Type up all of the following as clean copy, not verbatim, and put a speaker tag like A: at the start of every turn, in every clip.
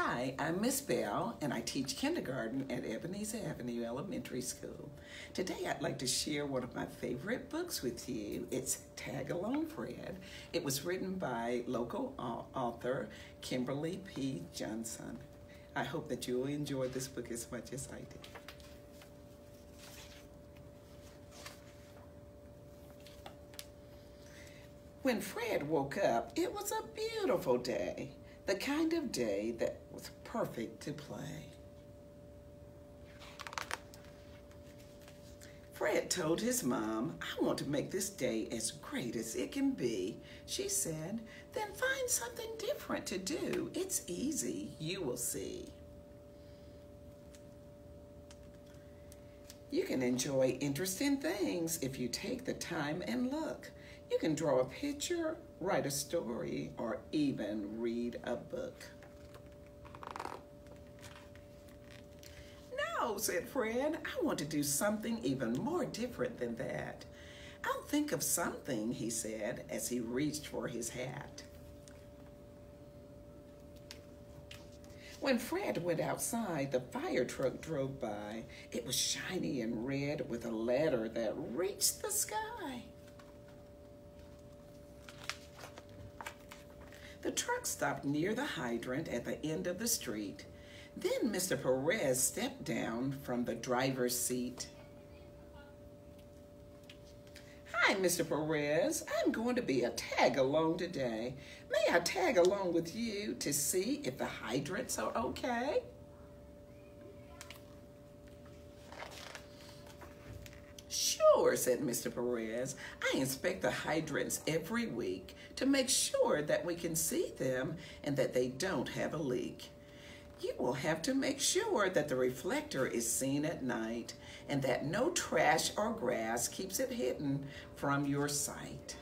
A: Hi, I'm Miss Bell, and I teach kindergarten at Ebenezer Avenue Elementary School. Today, I'd like to share one of my favorite books with you. It's Tag Along Fred. It was written by local author Kimberly P. Johnson. I hope that you'll enjoy this book as much as I did. When Fred woke up, it was a beautiful day, the kind of day that was perfect to play. Fred told his mom, "I want to make this day as great as it can be." She said, "Then find something different to do. It's easy, you will see." You can enjoy interesting things if you take the time and look. You can draw a picture, write a story, or even read a book. "No," said Fred, "I want to do something even more different than that." "I'll think of something," he said as he reached for his hat. When Fred went outside, the fire truck drove by. It was shiny and red with a ladder that reached the sky. The truck stopped near the hydrant at the end of the street. Then Mr. Perez stepped down from the driver's seat. "Hi, Mr. Perez. I'm going to be a tag-along today. May I tag along with you to see if the hydrants are okay?" "Sure," said Mr. Perez. "I inspect the hydrants every week to make sure that we can see them and that they don't have a leak. You will have to make sure that the reflector is seen at night and that no trash or grass keeps it hidden from your sight."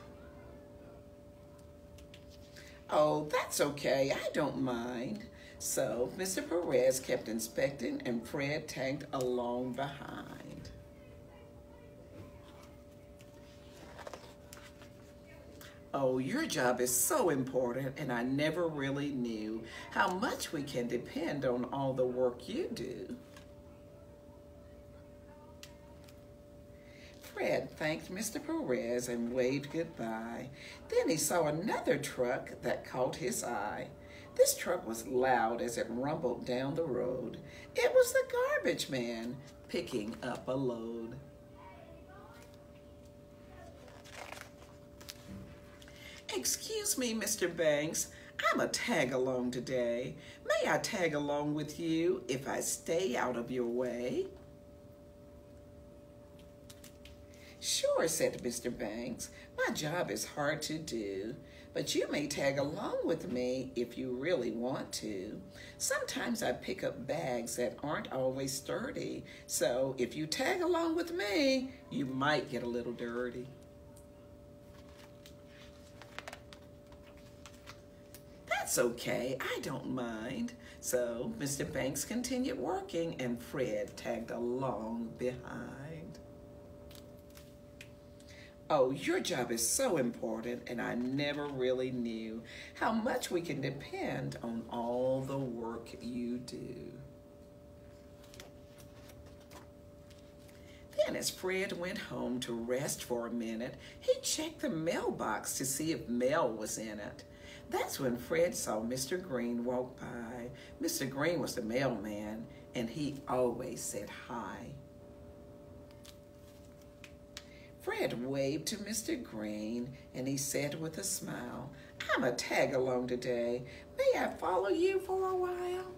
A: "Oh, that's okay. I don't mind." So Mr. Perez kept inspecting and Fred tagged along behind. "Oh, your job is so important, and I never really knew how much we can depend on all the work you do." Fred thanked Mr. Perez and waved goodbye. Then he saw another truck that caught his eye. This truck was loud as it rumbled down the road. It was the garbage man picking up a load. "Excuse me, Mr. Banks, I'm a tag-along today. May I tag along with you if I stay out of your way?" "Sure," said Mr. Banks. "My job is hard to do, but you may tag along with me if you really want to. Sometimes I pick up bags that aren't always sturdy, so if you tag along with me, you might get a little dirty." "That's okay, I don't mind." So Mr. Banks continued working and Fred tagged along behind. "Oh, your job is so important, and I never really knew how much we can depend on all the work you do." Then as Fred went home to rest for a minute, he checked the mailbox to see if mail was in it. That's when Fred saw Mr. Green walk by. Mr. Green was the mailman, and he always said hi. Fred waved to Mr. Green, and he said with a smile, "I'm a tag-along today. May I follow you for a while?"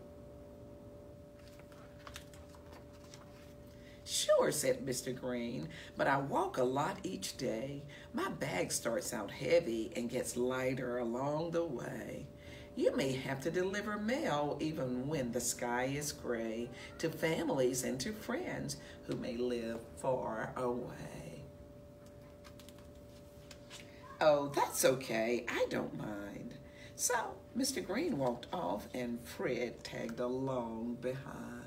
A: "Sure," said Mr. Green, "but I walk a lot each day. My bag starts out heavy and gets lighter along the way. You may have to deliver mail even when the sky is gray to families and to friends who may live far away." "Oh, that's okay. I don't mind." So Mr. Green walked off and Fred tagged along behind.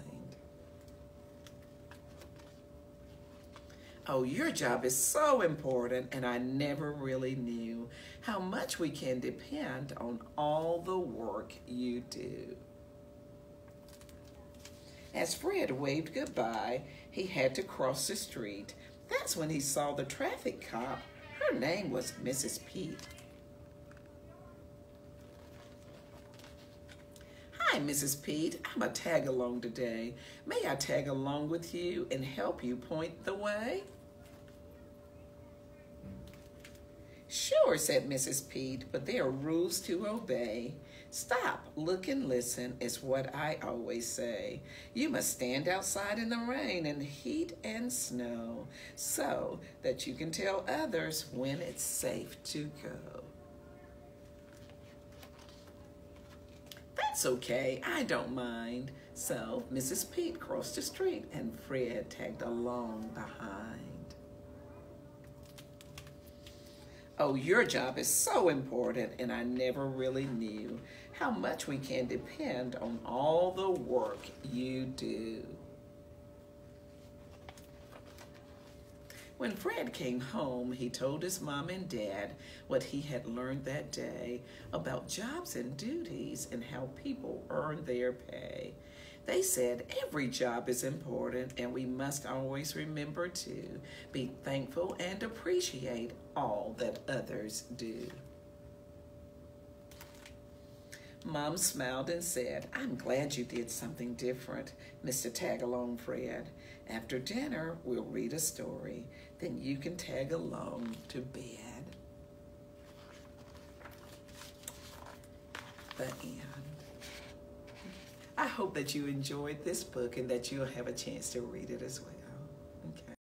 A: "Oh, your job is so important, and I never really knew how much we can depend on all the work you do." As Fred waved goodbye, he had to cross the street. That's when he saw the traffic cop. Her name was Mrs. Pete. Hi, Mrs. Pete. I'm a tag along today. May I tag along with you and help you point the way? Sure, said Mrs. Pete, but there are rules to obey. Stop, look, and listen is what I always say. You must stand outside in the rain and heat and snow so that you can tell others when it's safe to go. That's okay, I don't mind. So Mrs. Pete crossed the street and Fred tagged along behind. Oh, your job is so important, and I never really knew how much we can depend on all the work you do. When Fred came home, he told his mom and dad what he had learned that day about jobs and duties and how people earn their pay. They said every job is important and we must always remember to be thankful and appreciate all that others do. Mom smiled and said, I'm glad you did something different, Mr. Tagalong Fred. After dinner, we'll read a story. Then you can tag along to bed. The end. I hope that you enjoyed this book and that you'll have a chance to read it as well. Okay.